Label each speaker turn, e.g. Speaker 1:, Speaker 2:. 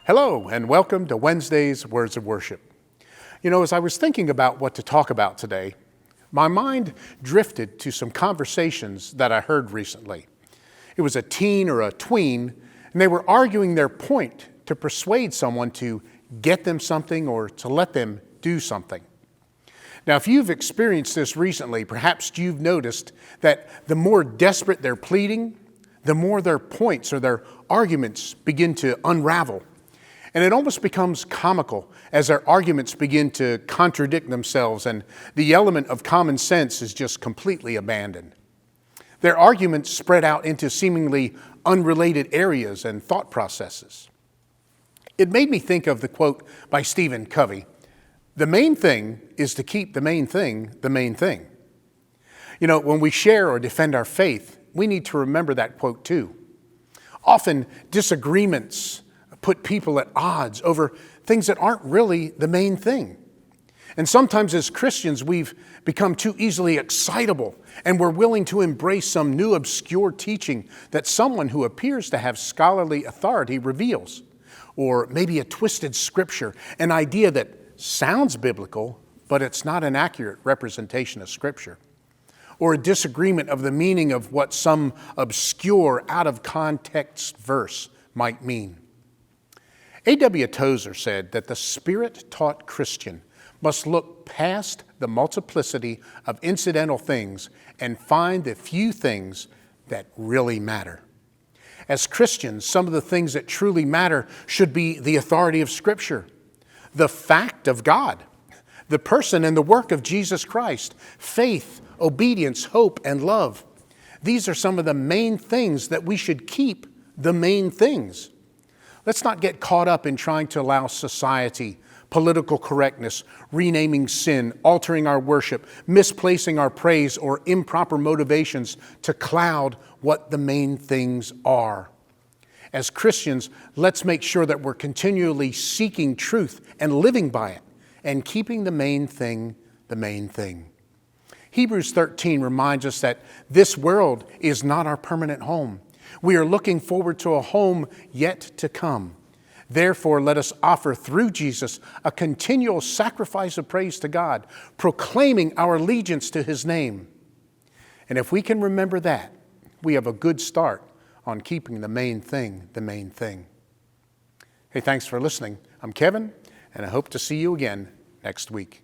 Speaker 1: Hello, and welcome to Wednesday's Words of Worship. You know, as I was thinking about what to talk about today, my mind drifted to some conversations that I heard recently. It was a teen or a tween, and they were arguing their point to persuade someone to get them something or to let them do something. Now, if you've experienced this recently, perhaps you've noticed that the more desperate they're pleading, the more their points or their arguments begin to unravel. And it almost becomes comical as their arguments begin to contradict themselves and the element of common sense is just completely abandoned. Their arguments spread out into seemingly unrelated areas and thought processes. It made me think of the quote by Stephen Covey, "The main thing is to keep the main thing the main thing." You know, when we share or defend our faith, we need to remember that quote too. Often disagreements put people at odds over things that aren't really the main thing. And sometimes as Christians, we've become too easily excitable and we're willing to embrace some new obscure teaching that someone who appears to have scholarly authority reveals. Or maybe a twisted scripture, an idea that sounds biblical, but it's not an accurate representation of scripture. Or a disagreement of the meaning of what some obscure, out of context verse might mean. A.W. Tozer said that the Spirit-taught Christian must look past the multiplicity of incidental things and find the few things that really matter. As Christians, some of the things that truly matter should be the authority of Scripture, the fact of God, the person and the work of Jesus Christ, faith, obedience, hope, and love. These are some of the main things that we should keep the main things. Let's not get caught up in trying to allow society, political correctness, renaming sin, altering our worship, misplacing our praise, or improper motivations to cloud what the main things are. As Christians, let's make sure that we're continually seeking truth and living by it and keeping the main thing the main thing. Hebrews 13 reminds us that this world is not our permanent home. We are looking forward to a home yet to come. Therefore, let us offer through Jesus a continual sacrifice of praise to God, proclaiming our allegiance to His name. And if we can remember that, we have a good start on keeping the main thing the main thing. Hey, thanks for listening. I'm Kevin, and I hope to see you again next week.